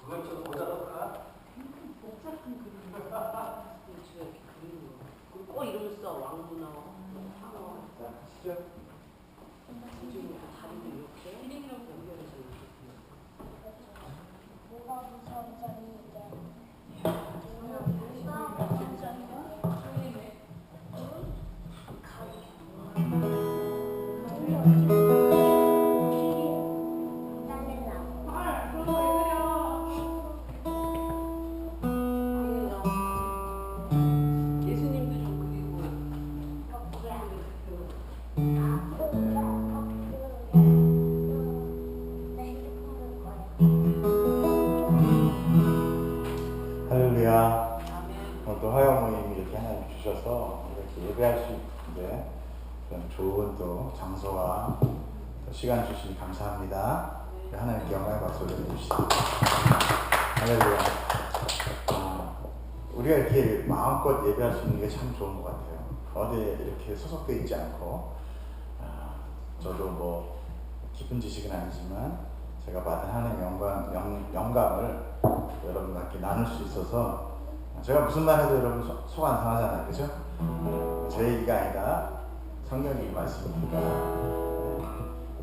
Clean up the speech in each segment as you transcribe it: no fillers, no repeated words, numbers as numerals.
그걸 좀 보자볼까? 복잡한 그림. 제가 이렇게 그리는 거. 꼭 이러면 써. 왕문어, 상어. 자, 가시죠. 요즘 다리도 이렇게 연결해서 이렇게. 뭐가 무서운 점이냐? 뭐가 무서운 점이냐? 예수님도 좀 그리고 할렐루야. 아멘. 또 화요 모임 이렇게 하나님 주셔서 이렇게 예배할 수 있는데 그런 좋은 또 장소와 또 시간 주시니 감사합니다. 하나님께 영광의 박수 올려주시죠. 할렐루야. 우리가 이렇게 마음껏 예배할 수 있는 게 참 좋은 것 같아요. 어디에 이렇게 소속되어 있지 않고, 저도 뭐 깊은 지식은 아니지만 제가 받은 하나님의 영감을 여러분과 함께 나눌 수 있어서, 제가 무슨 말 해도 여러분 속 안 상하잖아요. 그죠? 제 얘기가 아니라 성경의 말씀이니까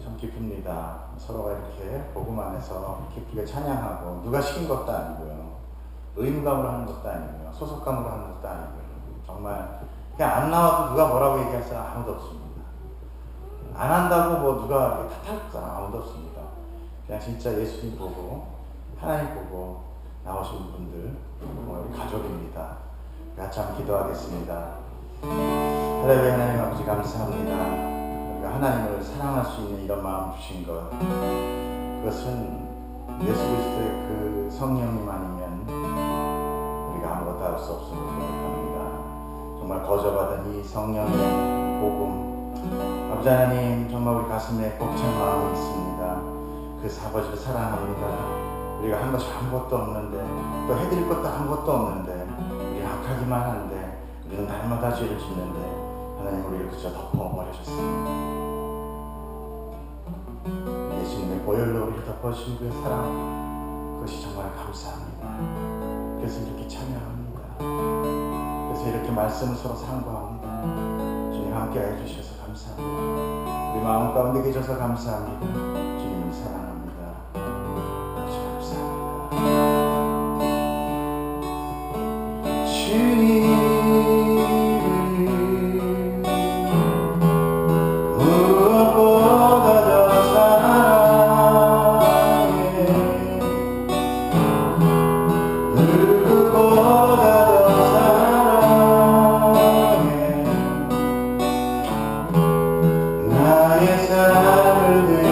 참 기쁩니다. 서로가 이렇게 복음 안에서 기쁘게 찬양하고, 누가 시킨 것도 아니고요, 의무감으로 하는 것도 아니고요, 소속감으로 하는 것도 아니고요. 정말 그냥 안 나와도 누가 뭐라고 얘기할 사람 아무도 없습니다. 안 한다고 뭐 누가 탓할 사람 아무도 없습니다. 그냥 진짜 예수님 보고 하나님 보고 나오신 분들, 우리 가족입니다. 같이 한번 기도하겠습니다. 할렐루야. 하나님 아버지 감사합니다. 우리가 하나님을 사랑할 수 있는 이런 마음 주신 것, 그것은 예수 그리스도의 그 성령님 아니면 우리가 아무것도 할 수 없음을 고백합니다. 정말 거저받은 이 성령의 복음, 아버지 하나님, 정말 우리 가슴에 벅찬 마음이 있습니다. 그 아버지를 사랑합니다. 우리가 한 것이 아무것도 없는데, 또 해드릴 것도 아무것도 없는데, 우리가 악하기만 한데, 우리는 날마다 죄를 짓는데 하나님 우리를 그저 덮어버리셨습니다. 예수님의 보혈로 우리를 덮어주신 그 사랑, 그것이 정말 감사합니다. 그래서 이렇게 참여합니다. 그래서 이렇게 말씀을 서로 상고합니다. 주님 함께 해주셔서 감사합니다. 우리 마음 가운데 계셔서 감사합니다. 주님을 사랑합니다. 감사합니다. 주님 나의 삶을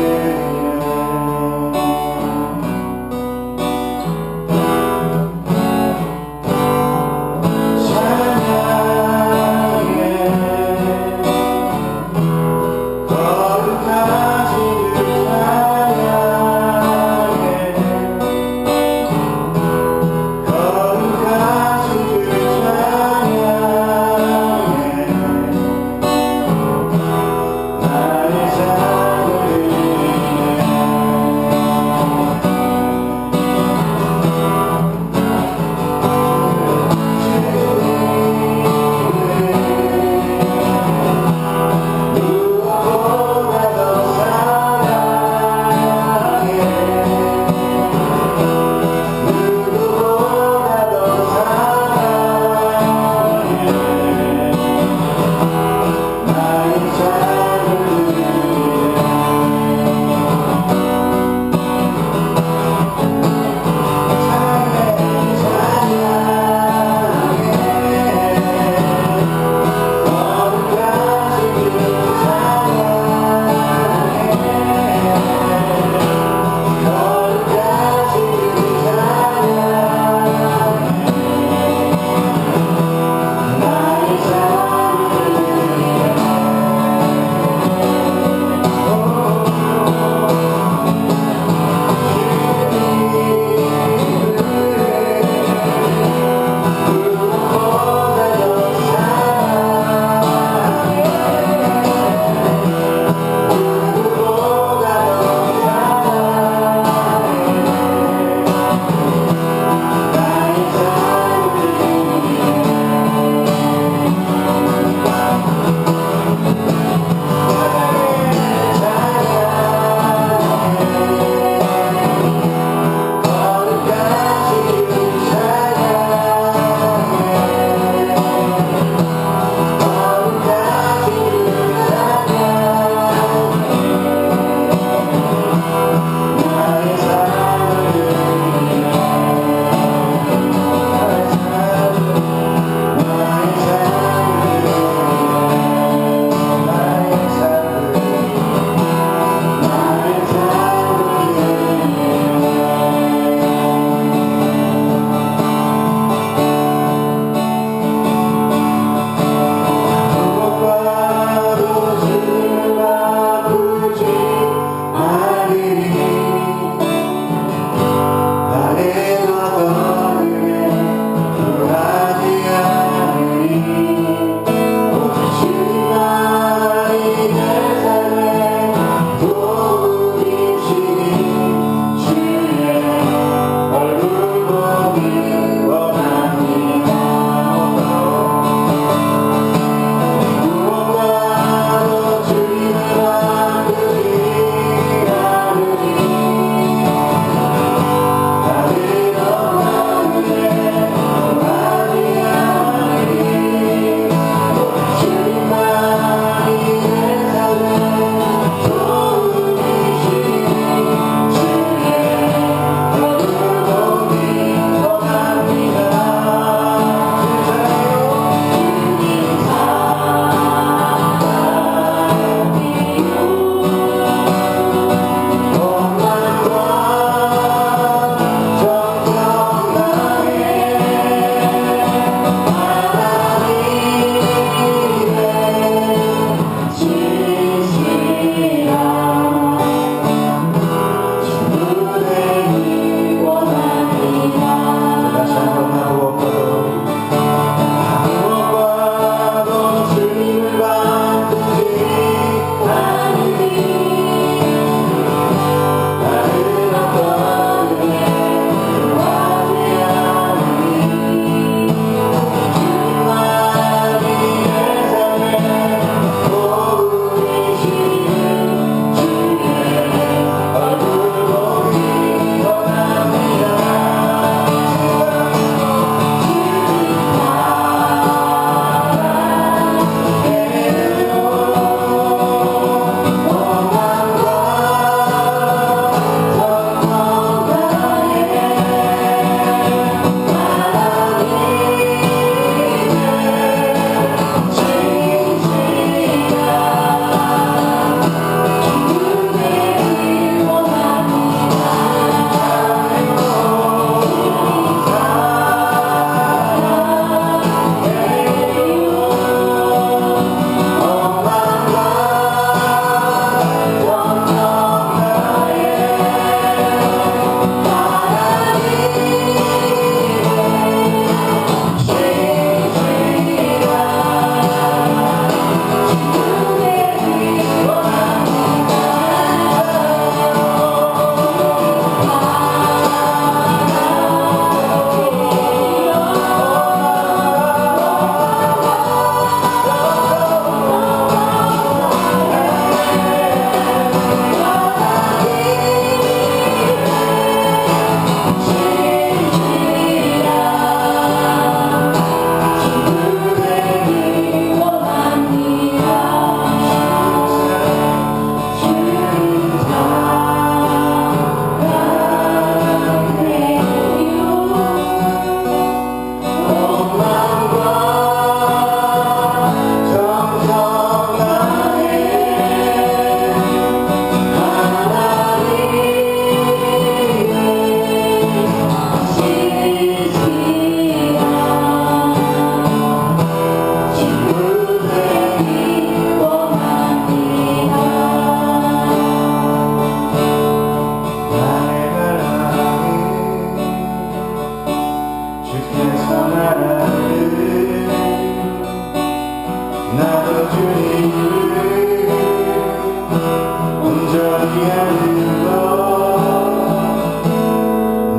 위하는 것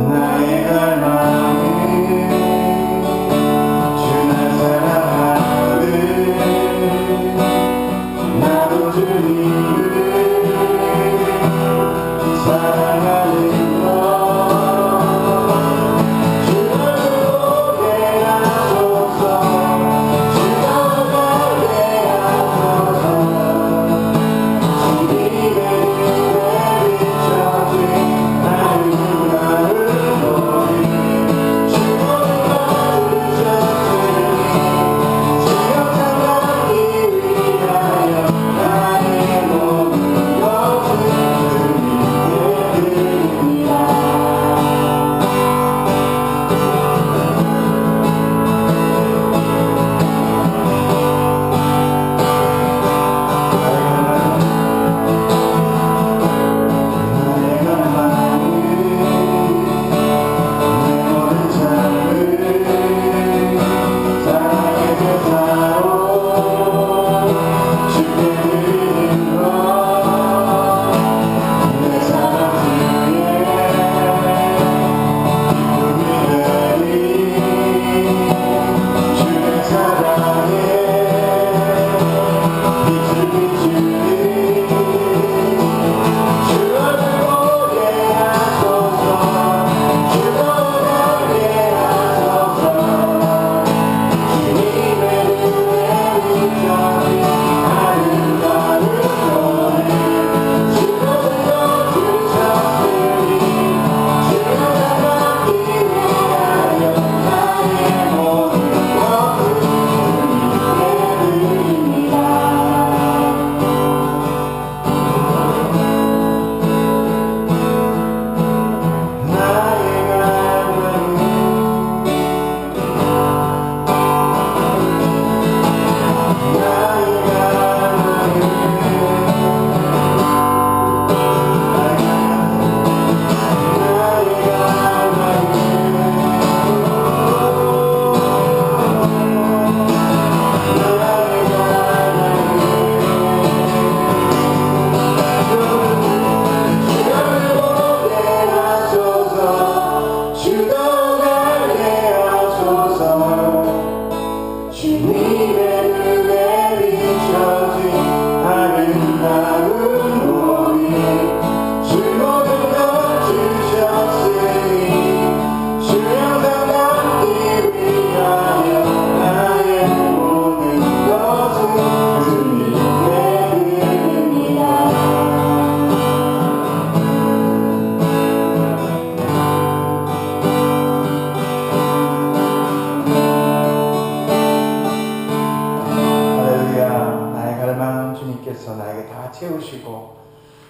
나의 갈망은 주나 사랑하거든 나도 주님을 사랑하는 것 주여 가게 하소서 주여 가게 하소서 주님의 눈에 비춰진 나를 보리 주님과 주셨으니 주여 사랑하기 위하여 나의 모든 것을 주님께 드립니다. 나의 갈망은 내 모든 삶을 사랑의 제사로 주께 드리는 것 내 사랑 중에 기쁨이 되리 주의 사랑에 빛을 비추리 주여 보게 하소서 주여 가게 하소서 주님의 눈에 비춰진 아름다운 모습 주여 주셨으니 주여 사랑하기 위하여 나의 모든 것을 주님께 드립니다. 나의 갈망은 나의 주도 가게 하소서 주님의 눈에 비춰진 아름다운 모습 주 모든 것 주셨으니 주 영상 남기 위하여 나의 모든 것을 주님께 드립니다. 할렐루야. 나의 갈망은 주님께서 나에게 다 채우시고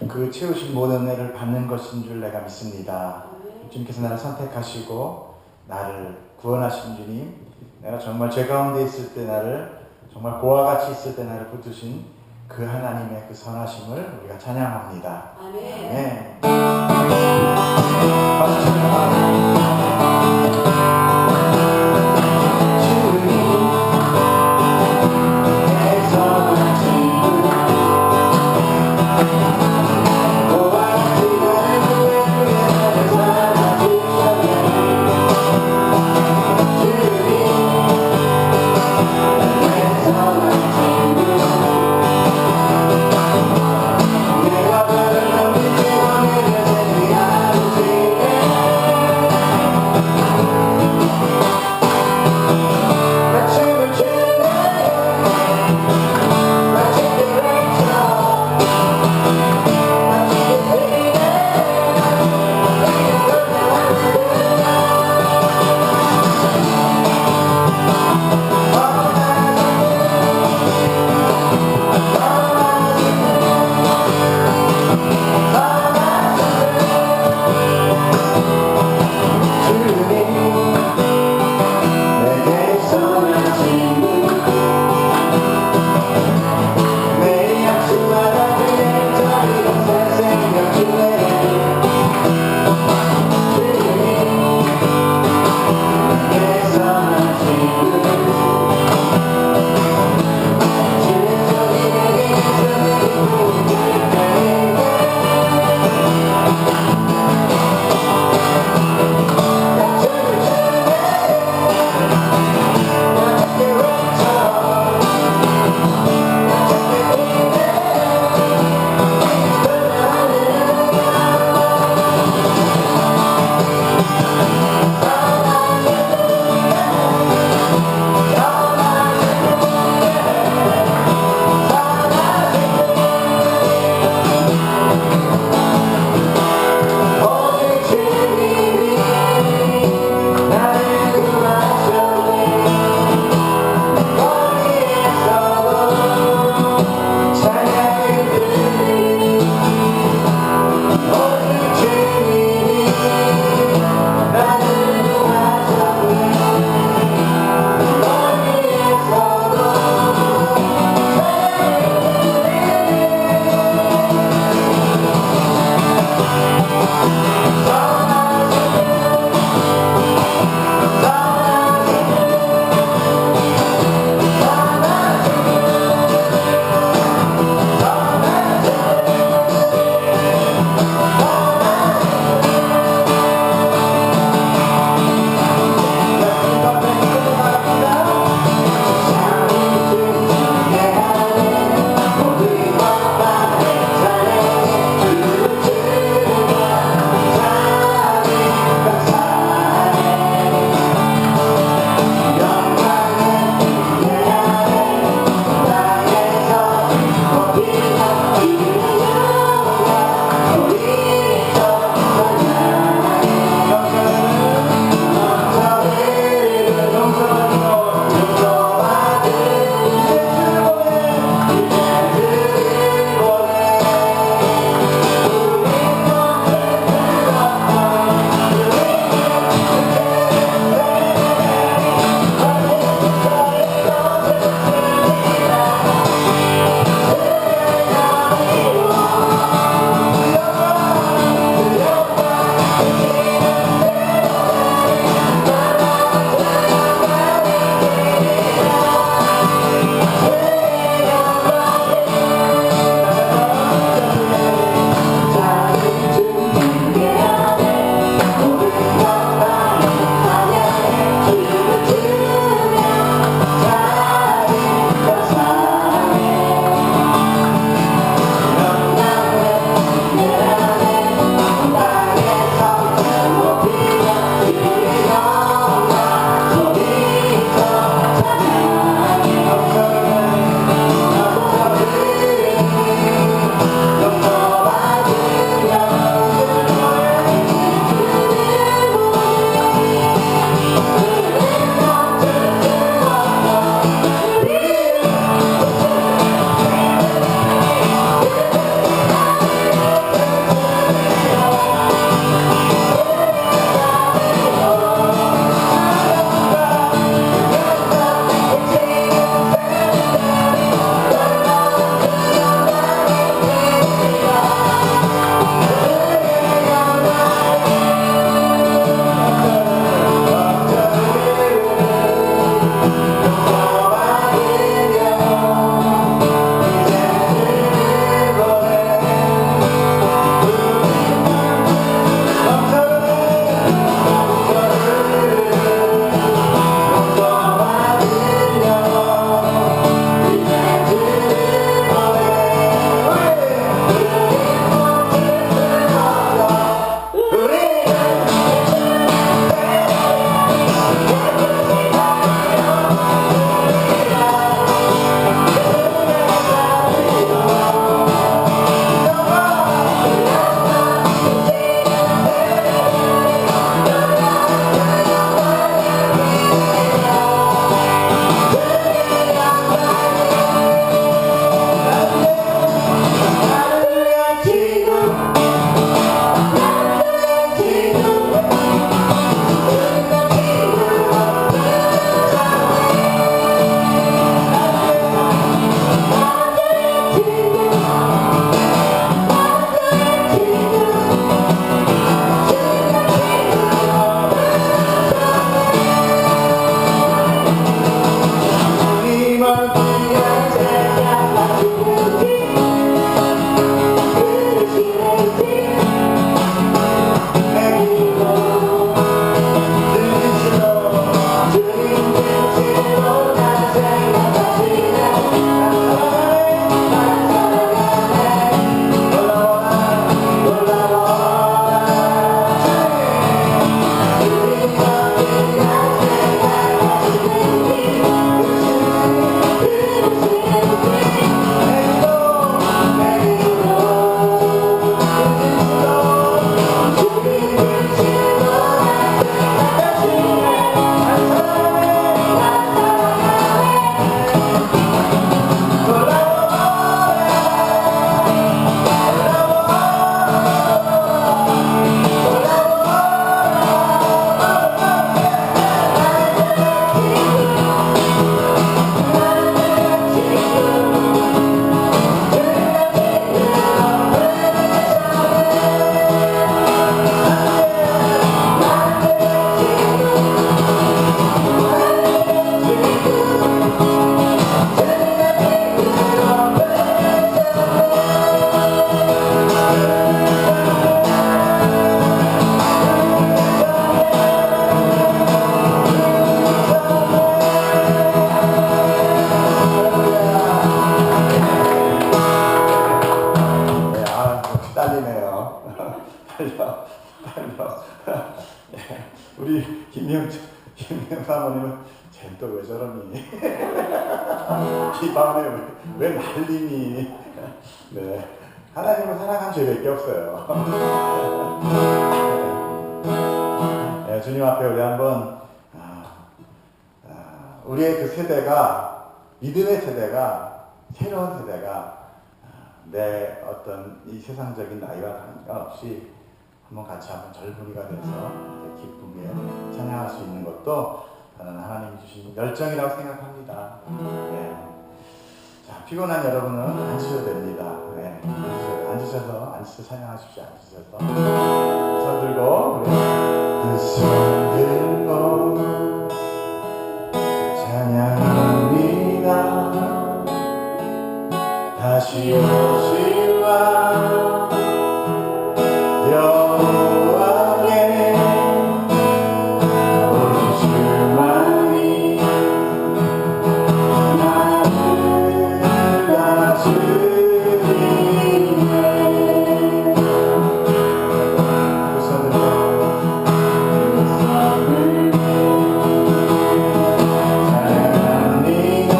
그 채우신 모든 은혜를 받는 것인 줄 내가 믿습니다. 주님께서 나를 선택하시고 나를 구원하신 주님, 내가 정말 죄 가운데 있을 때 나를 정말 고와 같이 있을 때 나를 붙드신 그 하나님의 그 선하심을 우리가 찬양합니다. 아멘. 박수 내가 바른 빛이 원해를 생기하는 아 달려. 네. 우리 김영 사모님은 쟤는 또 왜 저러니? 이 밤에 왜 말리니? 네. 하나님을 사랑한 죄밖에 없어요. 네, 주님 앞에 우리 한번 우리의 그 세대가 믿음의 세대가 새로운 세대가 내 어떤 이 세상적인 나이와 상관없이 한번 같이 한번 젊은이가 돼서 기쁘게 찬양할 수 있는 것도 저는 하나님 주신 열정이라고 생각합니다. 네. 자, 피곤한 여러분은 앉으셔도 됩니다. 네. 앉으셔서 찬양하십시오. 앉으셔서 손 들고 손 들고 찬양합니다. 다시 오시와 여호와께 오직 주만이 나를 다스리네. 그 손을 찬양합니다.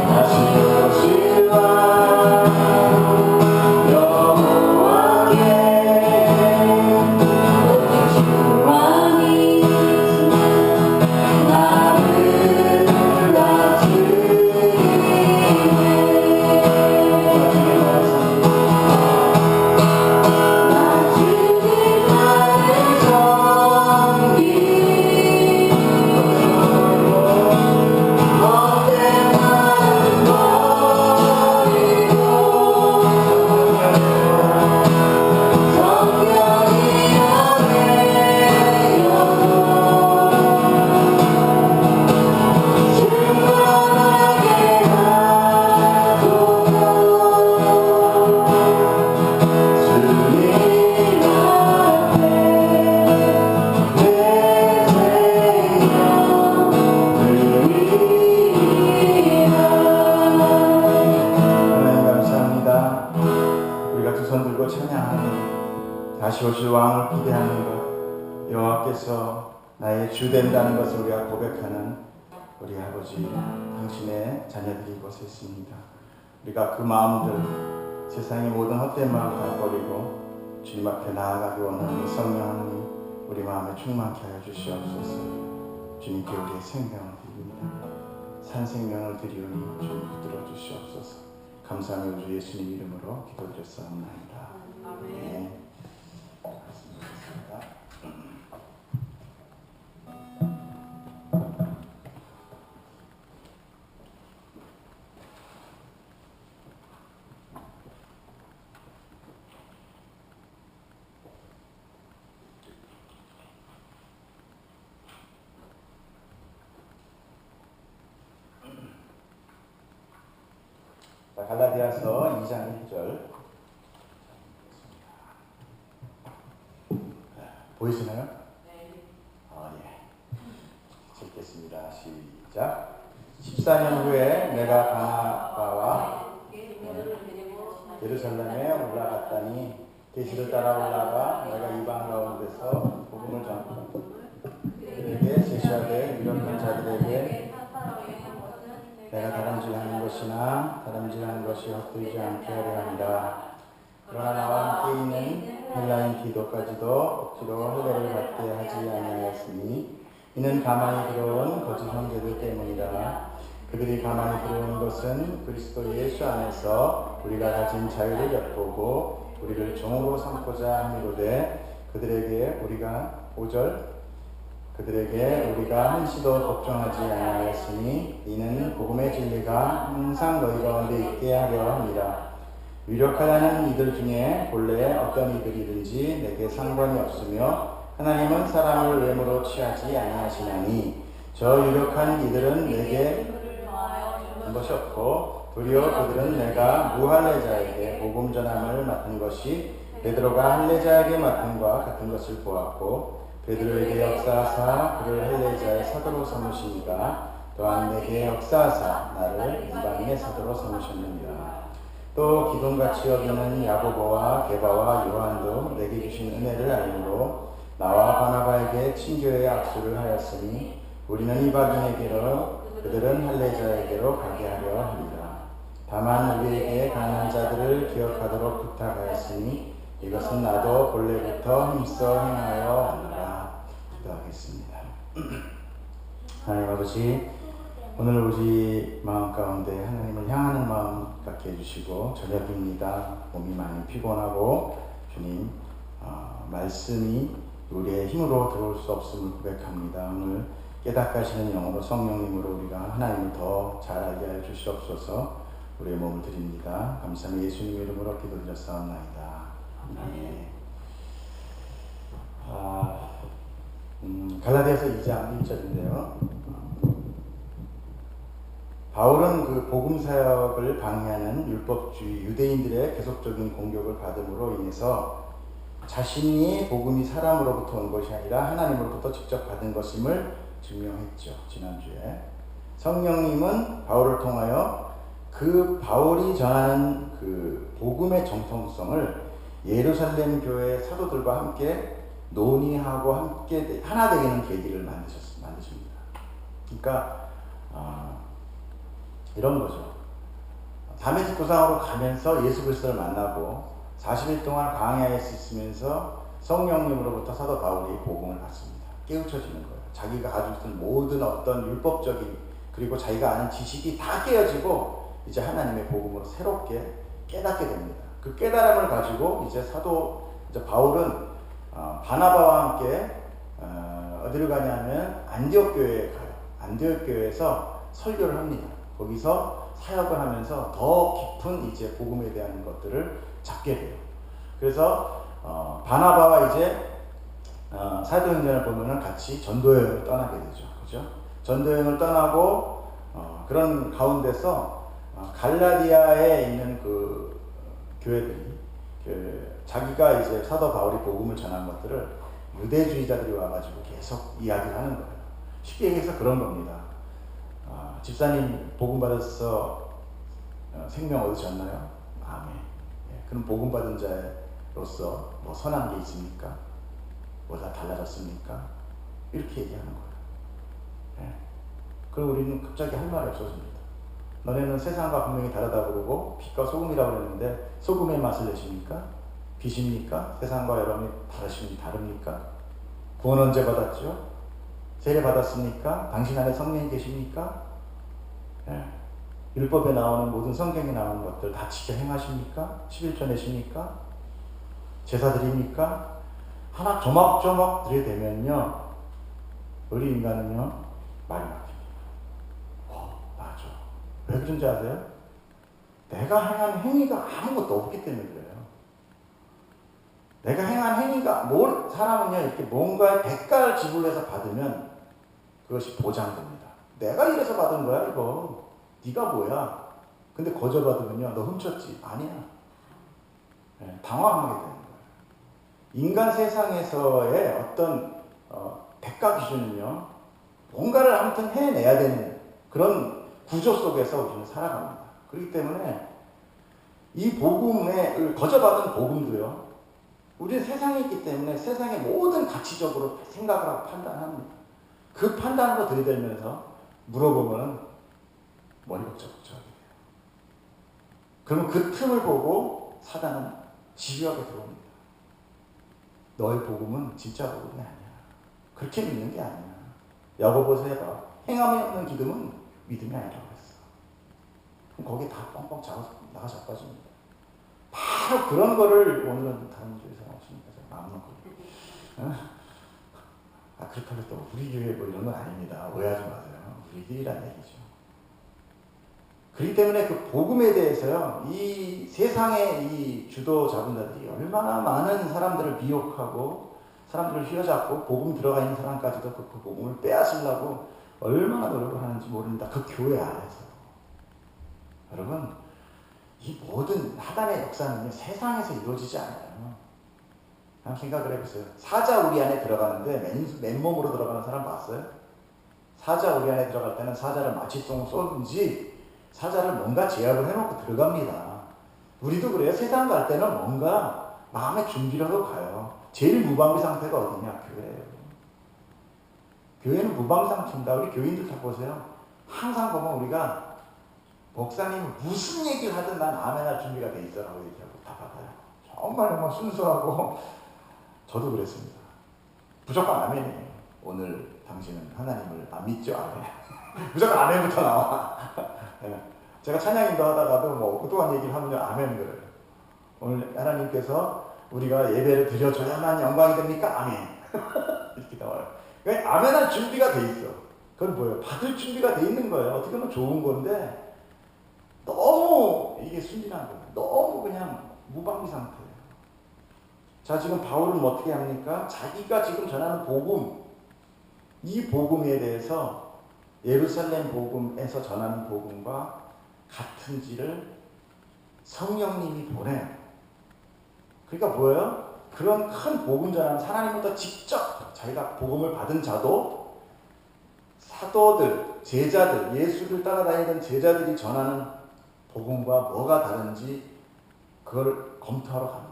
다시 오시와 다시 오실 왕을 기대하는 것, 여호와께서 나의 주 된다는 것을 우리가 고백하는 우리 아버지, 당신의 자녀들이 이곳에 있습니다. 우리가 그 마음들, 세상의 모든 헛된 마음 다 버리고 주님 앞에 나아가기 원하는 성령 하나님, 우리 마음에 충만케 하여 주시옵소서. 주님께 우리의 생명을 드립니다. 산 생명을 드리오니 주님 붙들어 주시옵소서. 감사하며 우주 예수님 이름으로 기도드렸사옵나이다. 아멘. 갈라디아서 2장 1절 보이시나요? 네. 예. 읽겠습니다. 시작. 14년 후에 내가 바나바와 예루살렘에 올라갔다니 계시를 따라 올라가 내가 이방 가운데서 복음을 전하고 그들에게 제시하되 유력한 자들에게 내가 다람질하는 것이나 다람질하는 것이 헛되지 않게 하려 합니다. 그러나 나와 함께 있는 헬라인 디도까지도 억지로 할례를 받게 하지 아니하였으니 이는 가만히 들어온 거짓 형제들 때문이라. 그들이 가만히 들어온 것은 그리스도 예수 안에서 우리가 가진 자유를 엿보고 우리를 종으로 삼고자 함이로되 그들에게 우리가 5절 그들에게 우리가 한시도 걱정하지 아니하였으니 이는 복음의 진리가 항상 너희 가운데 있게 하려 합니다. 유력하다는 이들 중에 본래 어떤 이들이든지 내게 상관이 없으며 하나님은 사람을 외모로 취하지 아니하시나니 저 유력한 이들은 내게 한 것이 없고 도리어 그들은 내가 무할례자에게 복음 전함을 맡은 것이 베드로가 할례자에게 맡은과 같은 것을 보았고 베드로에게 역사하사 그를 할례자의 사도로 삼으시니가 또한 내게 역사하사 나를 이방인의 사도로 삼으셨느니라. 또 기둥같이 여기는 야고보와 게바와 요한도 내게 주신 은혜를 알므로 나와 바나바에게 친교의 악수를 하였으니 우리는 이방인에게로 그들은 할례자에게로 가게 하려 합니다. 다만 우리에게 강한 자들을 기억하도록 부탁하였으니 이것은 나도 본래부터 힘써 행하여 왔노라. 기도하겠습니다. 하나님 아버지, 오늘 우리 마음 가운데 하나님을 향하는 마음 갖게 해주시고 저녁입니다. 몸이 많이 피곤하고 주님 말씀이 우리의 힘으로 들어올 수 없음을 고백합니다. 오늘 깨닫게 하시는 영으로 성령님으로 우리가 하나님을 더 잘 알게 하여 주시옵소서. 우리의 몸을 드립니다. 감사합니다. 예수님 이름으로 기도드렸사옵나이다. 아멘. 갈라디아서 2장 1절인데요. 바울은 그 복음 사역을 방해하는 율법주의 유대인들의 계속적인 공격을 받음으로 인해서 자신이 복음이 사람으로부터 온 것이 아니라 하나님으로부터 직접 받은 것임을 증명했죠. 지난주에 성령님은 바울을 통하여 그 바울이 전하는 그 복음의 정통성을 예루살렘 교회 사도들과 함께 논의하고 함께 하나 되는 계기를 만드십니다. 그러니까 이런 거죠. 다메섹 도상으로 가면서 예수 그리스도를 만나고 40일 동안 광야에 있으면서 성령님으로부터 사도 바울이 복음을 받습니다. 깨우쳐지는 거예요. 자기가 가지고 있는 모든 어떤 율법적인 그리고 자기가 아는 지식이 다 깨어지고 이제 하나님의 복음으로 새롭게 깨닫게 됩니다. 그 깨달음을 가지고 이제 바울은 바나바와 함께 어디를 가냐면 안디옥 교회에 가요. 안디옥 교회에서 설교를 합니다. 거기서 사역을 하면서 더 깊은 이제 복음에 대한 것들을 잡게 돼요. 그래서 바나바와 이제 사도행전을 보면은 같이 전도여행을 떠나게 되죠. 그죠? 전도여행을 떠나고 그런 가운데서 갈라디아에 있는 그 교회들이 자기가 이제 사도 바울이 복음을 전한 것들을 유대주의자들이 와가지고 계속 이야기를 하는 거예요. 쉽게 얘기해서 그런 겁니다. 집사님 복음 받아서 생명 얻으셨나요? 아멘. 예, 그럼 복음 받은 자로서 뭐 선한 게 있습니까? 뭐가 달라졌습니까? 이렇게 얘기하는 거예요. 예. 그럼 우리는 갑자기 할 말이 없어집니다. 너네는 세상과 분명히 다르다 그러고 빛과 소금이라고 그랬는데 소금의 맛을 내십니까? 빛입니까? 세상과 여러분이 다릅니까? 구원 언제 받았죠? 세례 받았습니까? 당신 안에 성령이 계십니까? 예. 율법에 나오는 모든 성경에 나오는 것들 다 지켜 행하십니까? 11조 내십니까? 제사 드립니까? 하나 조막조막 들이대면요 우리 인간은요 말이 막힙니다. 맞아. 왜 그런지 아세요? 내가 행한 행위가 아무것도 없기 때문에 그래요. 내가 행한 행위가 사람은요 이렇게 뭔가의 대가를 지불해서 받으면 그것이 보장됩니다. 내가 이래서 받은 거야 이거. 네가 뭐야? 근데 거저 받으면요 너 훔쳤지? 아니야. 네, 당황하게 되는 거예요. 인간 세상에서의 어떤 대가 기준은요 뭔가를 아무튼 해내야 되는 그런 구조 속에서 우리는 살아갑니다. 그렇기 때문에 이 복음을 거저받은 복음도요 우리는 세상에 있기 때문에 세상의 모든 가치적으로 생각을 하고 판단합니다. 그 판단으로 들이대면서 물어보면 머리 복잡복잡하게 돼요. 그러면 그 틈을 보고 사단은 집요하게 들어옵니다. 너의 복음은 진짜 복음이 아니야. 그렇게 믿는 게 아니야. 야고보서 해봐. 행함에 없는 기름은 믿음이 아니라고 했어. 그럼 거기에 다 뻥뻥 나가 자빠집니다. 바로 그런 거를 오늘은 다른 교회에서 나오십니까? 마음 놓고. 그렇다고 또 우리 교회 뭐 이런 건 아닙니다. 오해하지 마세요. 우리들이란 얘기죠. 그렇기 때문에 그 복음에 대해서요, 이 세상의 이 주도 자본자들이 얼마나 많은 사람들을 미혹하고 사람들을 휘어잡고 복음 들어가 있는 사람까지도 그 복음을 빼앗으려고 얼마나 노력을 하는지 모릅니다. 그 교회 안에서. 여러분, 이 모든 하단의 역사는 세상에서 이루어지지 않아요. 한번 생각을 해보세요. 사자 우리 안에 들어가는데 맨몸으로 들어가는 사람 봤어요? 사자 우리 안에 들어갈 때는 사자를 마취총을 쏘든지 사자를 뭔가 제압을 해놓고 들어갑니다. 우리도 그래요. 세상 갈 때는 뭔가 마음의 준비를 하고 가요. 제일 무방비 상태가 어디냐? 교회예요. 교회는 무방비 상태입니다. 우리 교인들 다 보세요. 항상 보면 우리가 목사님 무슨 얘기를 하든 난 아멘할 준비가 돼 있어라고 얘기하고 다 받아요. 정말 순수하고 저도 그랬습니다. 무조건 아멘이에요. 오늘 당신은 하나님을 안 믿죠? 아멘. 무조건 아멘부터 나와. 네. 제가 찬양인도 하다가도 뭐 어떠한 얘기를 하면 아멘 그래요. 오늘 하나님께서 우리가 예배를 드려줘야만 영광이 됩니까? 아멘. 이렇게 나와요. 그러니까 아멘할 준비가 돼 있어. 그건 뭐예요? 받을 준비가 돼 있는 거예요. 어떻게 보면 좋은 건데 너무 이게 순진한 거예요. 너무 그냥 무방비 상태예요. 자, 지금 바울은 어떻게 합니까? 자기가 지금 전하는 복음, 이 복음에 대해서 예루살렘 복음에서 전하는 복음과 같은지를 성령님이 보내요. 그러니까 뭐예요? 그런 큰 복음 전하는 하나님부터 직접 자기가 복음을 받은 자도 사도들, 제자들, 예수를 따라다니던 제자들이 전하는 복음과 뭐가 다른지 그걸 검토하러 갑니다.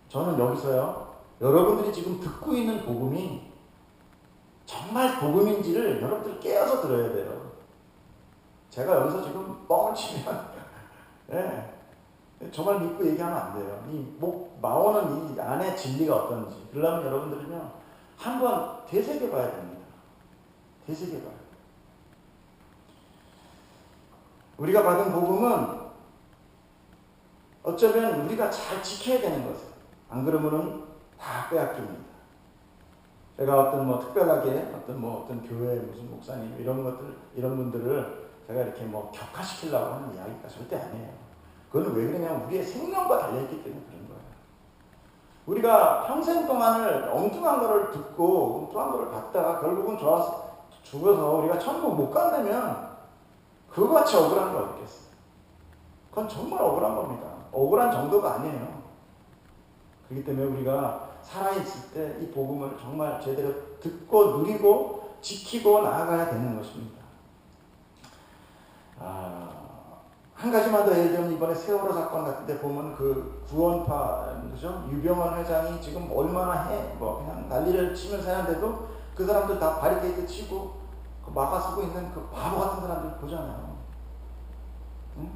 저는 여기서요, 여러분들이 지금 듣고 있는 복음이 정말 복음인지를 여러분들 깨어서 들어야 돼요. 제가 여기서 지금 뻥을 치면 네, 정말 믿고 얘기하면 안 돼요. 이 나오는 이 안에 진리가 어떤지 그러려면 여러분들은요 한번 되새겨봐야 됩니다. 되새겨봐요. 우리가 받은 복음은 어쩌면 우리가 잘 지켜야 되는 것이에요. 안 그러면은 다 빼앗깁니다. 제가 어떤 특별하게 어떤 교회 무슨 목사님 이런 분들을 제가 이렇게 격화시키려고 하는 이야기가 절대 아니에요. 그건 왜 그러냐면 우리의 생명과 달려있기 때문에 그런 거예요. 우리가 평생 동안을 엉뚱한 거를 듣고 엉뚱한 거를 받다가 결국은 죽어서 우리가 천국 못 간다면 그거같이 억울한 거 없겠어요. 그건 정말 억울한 겁니다. 억울한 정도가 아니에요. 그렇기 때문에 우리가 살아있을 때 이 복음을 정말 제대로 듣고 누리고 지키고 나아가야 되는 것입니다. 한 가지만 더 예를 들면 이번에 세월호 사건 같은 데 보면 그 구원파, 그죠? 유병헌 회장이 지금 얼마나 그냥 난리를 치면서 하는데도 그 사람들 다 바리케이드 치고 막아서고 있는 그 바보 같은 사람들 보잖아요. 응?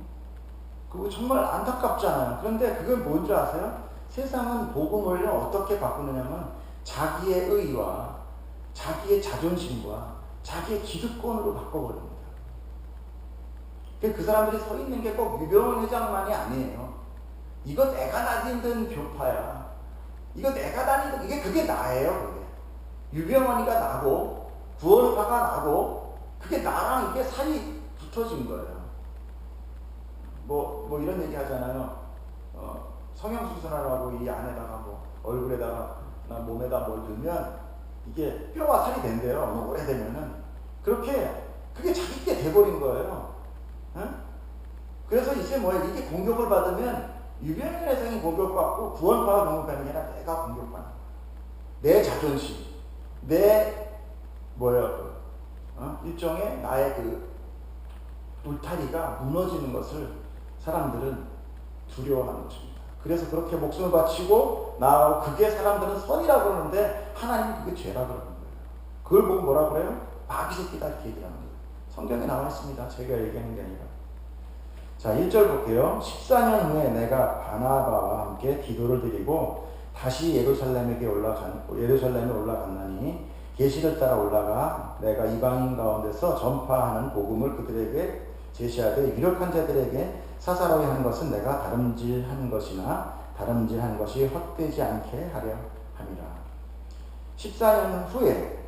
그거 정말 안타깝잖아요. 그런데 그건 뭔지 아세요? 세상은 복음을 어떻게 바꾸느냐면 자기의 의와 자기의 자존심과 자기의 기득권으로 바꿔버립니다. 그 사람들이 서 있는 게 꼭 유병헌 회장만이 아니에요. 이거 내가 다니던 교파야. 이거 내가 다니던 그게 나예요. 그게 유병헌이가 나고 구원파가 나고 그게 나랑 이게 살이 붙어진 거예요. 뭐 이런 얘기 하잖아요. 성형수술하라고 이 안에다가 얼굴에다가 몸에다 뭘 들면 이게 뼈와 살이 된대요. 너무 오래되면은 그게 자기게 돼버린 거예요. 응? 그래서 이제 이게 공격을 받으면 유병헌 회장이 공격받고 구원파가 공격받는 게 아니라 내가 공격받는 거야. 내 자존심, 내 일종의 나의 그 울타리가 무너지는 것을 사람들은 두려워하는 것입니다. 그래서 그렇게 목숨을 바치고 나아가고 그게 사람들은 선이라고 그러는데 하나님은 그게 죄라고 그러는 거예요. 그걸 보고 뭐라 그래요? 마귀새끼다 이렇게 얘기하는 거예요. 성경에 나와 있습니다. 제가 얘기하는 게 아니라. 자, 1절 볼게요. 14년 후에 내가 바나바와 함께 기도를 드리고 다시 예루살렘에 올라갔나니 계시를 따라 올라가 내가 이방인 가운데서 전파하는 복음을 그들에게 제시하되 유력한 자들에게 사사로이 하는 것은 내가 다름질한 것이 헛되지 않게 하려 함이라. 14년 후에,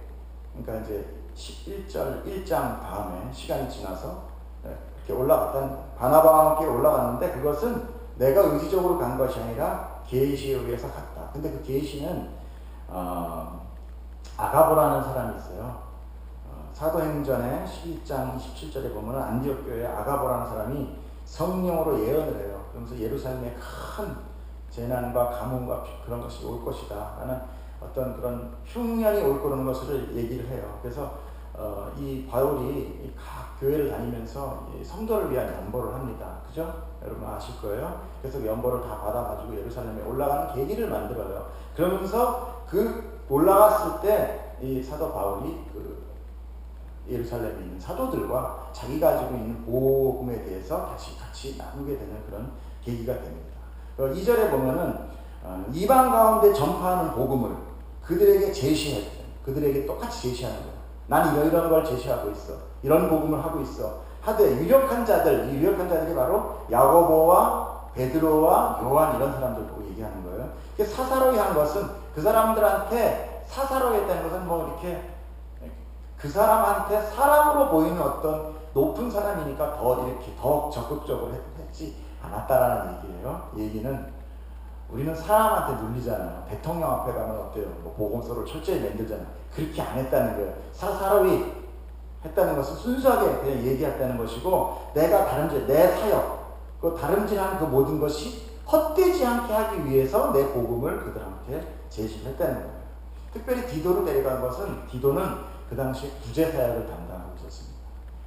그러니까 이제 11절 1장 다음에 시간이 지나서 이렇게 바나바와 함께 올라갔는데 그것은 내가 의지적으로 간 것이 아니라 계시에 의해서 갔다. 근데 그 계시는 아가보라는 사람이 있어요. 사도행전의 11장 27절에 보면 안디옥 교회에 아가보라는 사람이 성령으로 예언을 해요. 그러면서 예루살렘에 큰 재난과 가뭄과 그런 것이 올 것이다 라는 어떤 그런 흉년이 올 거라는 것을 얘기를 해요. 그래서 이 바울이 각 교회를 다니면서 이 성도를 위한 연보를 합니다. 그죠? 여러분 아실 거예요. 그래서 연보를 다 받아가지고 예루살렘에 올라가는 계기를 만들어요. 그러면서 그 올라갔을 때 이 사도 바울이 그 예루살렘에 있는 사도들과 자기가 가지고 있는 복음에 대해서 다시 같이 나누게 되는 그런 계기가 됩니다. 2절에 보면은 이방 가운데 전파하는 복음을 그들에게 제시해, 그들에게 똑같이 제시하는 거예요. 나는 이런 걸 제시하고 있어. 이런 복음을 하고 있어. 하되 유력한 자들이 바로 야고보와 베드로와 요한 이런 사람들 보고 얘기하는 거예요. 사사로이 한 것은 그 사람들한테 사사로이 했다는 것은 뭐 이렇게 그 사람한테 사람으로 보이는 어떤 높은 사람이니까 더 적극적으로 했지 않았다라는 얘기예요. 얘기는 우리는 사람한테 눌리잖아요. 대통령 앞에 가면 어때요? 뭐 보건소를 철저히 만들잖아요. 그렇게 안 했다는 거예요. 사사로이 했다는 것은 순수하게 그냥 얘기했다는 것이고, 내가 다름질, 내 사역, 그 다름질하는 그 모든 것이 헛되지 않게 하기 위해서 내 복음을 그들한테 제시했다는 거예요. 특별히 디도를 데려간 것은, 디도는 그 당시 구제 사역을 담당하고 있었습니다.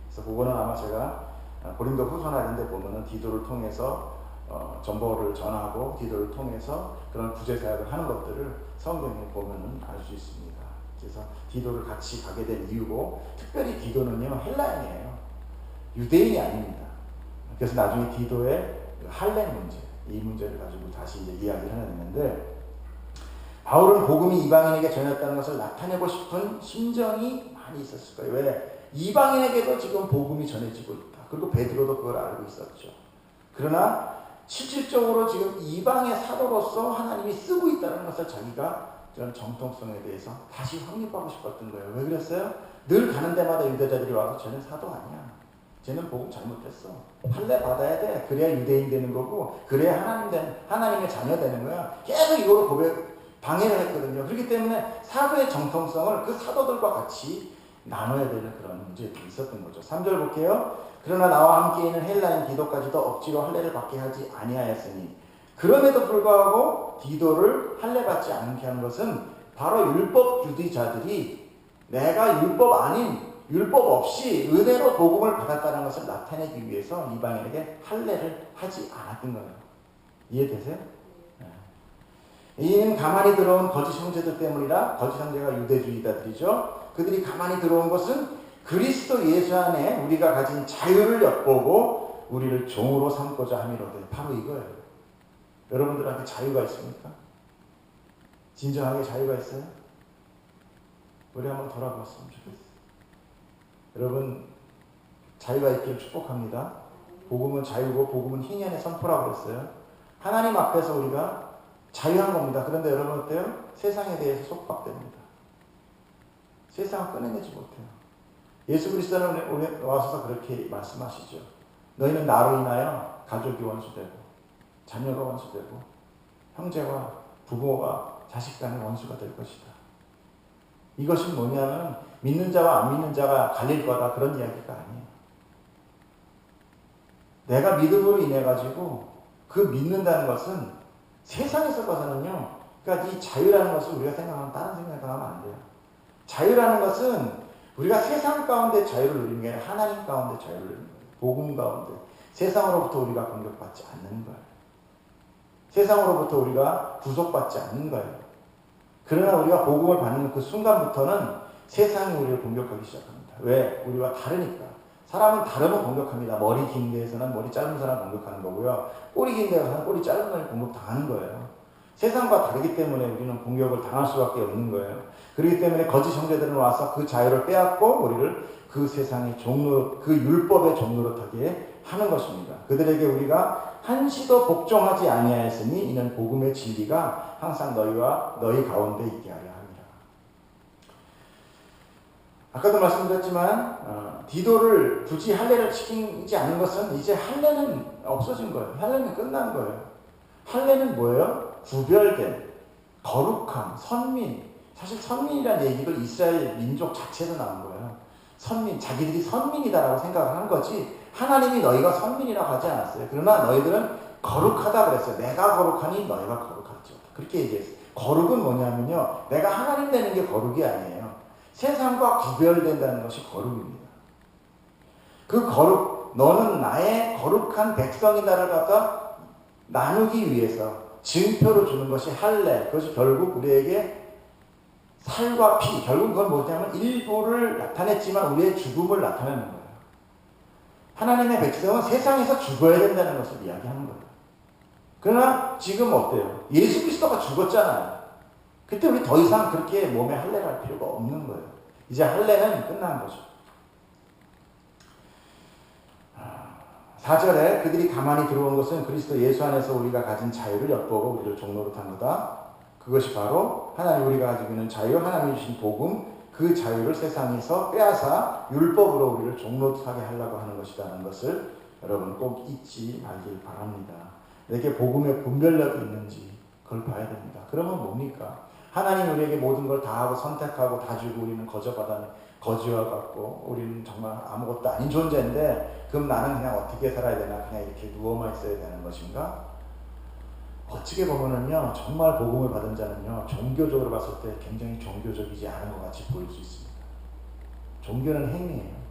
그래서 그거는 아마 제가 고린도 후서나인데 보면은 디도를 통해서 전보를 전하고 디도를 통해서 그런 구제 사역을 하는 것들을 성경에 보면은 알 수 있습니다. 그래서 디도를 같이 가게 된 이유고, 특별히 디도는요 헬라인이에요. 유대인이 아닙니다. 그래서 나중에 디도의 할례 문제, 이 문제를 가지고 다시 이제 이야기를 하는데, 바울은 복음이 이방인에게 전했다는 것을 나타내고 싶은 심정이 많이 있었을 거예요. 왜? 이방인에게도 지금 복음이 전해지고 있다. 그리고 베드로도 그걸 알고 있었죠. 그러나 실질적으로 지금 이방의 사도로서 하나님이 쓰고 있다는 것을 자기가 그런 정통성에 대해서 다시 확립하고 싶었던 거예요. 왜 그랬어요? 늘 가는 데마다 유대자들이 와서 쟤는 사도 아니야. 쟤는 복음 잘못했어. 할례 받아야 돼. 그래야 유대인 되는 거고, 그래야 하나님의 자녀 되는 거야. 계속 이거를 방해를 했거든요. 그렇기 때문에 사도의 정통성을 그 사도들과 같이 나눠야 되는 그런 문제들이 있었던 거죠. 3절 볼게요. 그러나 나와 함께 있는 헬라인 디도까지도 억지로 할례를 받게 하지 아니하였으니, 그럼에도 불구하고 디도를 할례 받지 않게 하는 것은 바로 율법 주의자들이 내가 율법 아닌, 율법 없이 은혜로 복음을 받았다는 것을 나타내기 위해서 이방인에게 할례를 하지 않았던 거예요. 이해되세요? 이는 가만히 들어온 거짓 형제들 때문이라. 거짓 형제가 유대주의자들이죠. 그들이 가만히 들어온 것은 그리스도 예수 안에 우리가 가진 자유를 엿보고 우리를 종으로 삼고자 함이로되. 바로 이거예요. 여러분들한테 자유가 있습니까? 진정하게 자유가 있어요? 우리 한번 돌아봤으면 좋겠어요. 여러분, 자유가 있기를 축복합니다. 복음은 자유고 복음은 희년의 선포라고 그랬어요. 하나님 앞에서 우리가 자유한 겁니다. 그런데 여러분 어때요? 세상에 대해서 속박됩니다. 세상을 끊어내지 못해요. 예수 그리스도는 와서 그렇게 말씀하시죠. 너희는 나로 인하여 가족이 원수되고, 자녀가 원수되고, 형제와 부모가 자식 간의 원수가 될 것이다. 이것이 뭐냐면 믿는 자와 안 믿는 자가 갈릴 거다, 그런 이야기가 아니에요. 내가 믿음으로 인해 가지고 그 믿는다는 것은 세상에서 봐서는요, 그러니까 이 자유라는 것을 우리가 생각하면 다른 생각하면 안 돼요. 자유라는 것은 우리가 세상 가운데 자유를 누리는 게 아니라 하나님 가운데 자유를 누리는 거예요. 복음 가운데 세상으로부터 우리가 공격받지 않는 거예요. 세상으로부터 우리가 구속받지 않는 거예요. 그러나 우리가 복음을 받는 그 순간부터는 세상이 우리를 공격하기 시작합니다. 왜? 우리와 다르니까. 사람은 다르면 공격합니다. 머리 긴 데에서는 머리 짧은 사람 공격하는 거고요. 꼬리 긴 데에서는 꼬리 짧은 사람이 공격당하는 거예요. 세상과 다르기 때문에 우리는 공격을 당할 수밖에 없는 거예요. 그렇기 때문에 거짓 형제들은 와서 그 자유를 빼앗고 우리를 그 세상의 종로, 그 율법의 종노릇하게 하는 것입니다. 그들에게 우리가 한시도 복종하지 아니하였으니 이는 복음의 진리가 항상 너희와 너희 가운데 있게 하려 합니다. 아까도 말씀드렸지만 디도를 굳이 할례를 시키지 않은 것은 이제 할례는 없어진 거예요. 할례는 끝난 거예요. 할례는 뭐예요? 구별된, 거룩한, 선민. 사실 선민이라는 얘기를 이스라엘 민족 자체에서 나온 거예요. 선민, 자기들이 선민이다라고 생각을 한 거지 하나님이 너희가 선민이라고 하지 않았어요. 그러나 너희들은 거룩하다 그랬어요. 내가 거룩하니 너희가 거룩하죠. 그렇게 얘기했어요. 거룩은 뭐냐면요, 내가 하나님 되는 게 거룩이 아니에요. 세상과 구별된다는 것이 거룩입니다. 그 거룩, 너는 나의 거룩한 백성이다를 갖다 나누기 위해서 증표로 주는 것이 할례. 그것이 결국 우리에게 살과 피, 결국 그건 뭐냐면 일부를 나타냈지만 우리의 죽음을 나타내는 거예요. 하나님의 백성은 세상에서 죽어야 된다는 것을 이야기하는 거예요. 그러나 지금 어때요? 예수 그리스도가 죽었잖아요. 그때 우리 더 이상 그렇게 몸에 할례를 할 필요가 없는 거예요. 이제 할례는 끝난 거죠. 4절에 그들이 가만히 들어온 것은 그리스도 예수 안에서 우리가 가진 자유를 엿보고 우리를 종로로 탄 거다. 그것이 바로 하나님 우리가 가지고 있는 자유, 하나님이 주신 복음, 그 자유를 세상에서 빼앗아 율법으로 우리를 종로하게 하려고 하는 것이라는 것을 여러분 꼭 잊지 말길 바랍니다. 내게 복음의 분별력이 있는지 그걸 봐야 됩니다. 그러면 뭡니까? 하나님 우리에게 모든 걸 다 하고 선택하고 다 주고 우리는 거지와 같고 우리는 정말 아무것도 아닌 존재인데 그럼 나는 그냥 어떻게 살아야 되나? 그냥 이렇게 누워만 있어야 되는 것인가? 어찌게 보면은요, 정말 복음을 받은 자는요, 종교적으로 봤을 때 굉장히 종교적이지 않은 것 같이 보일 수 있습니다. 종교는 행위예요.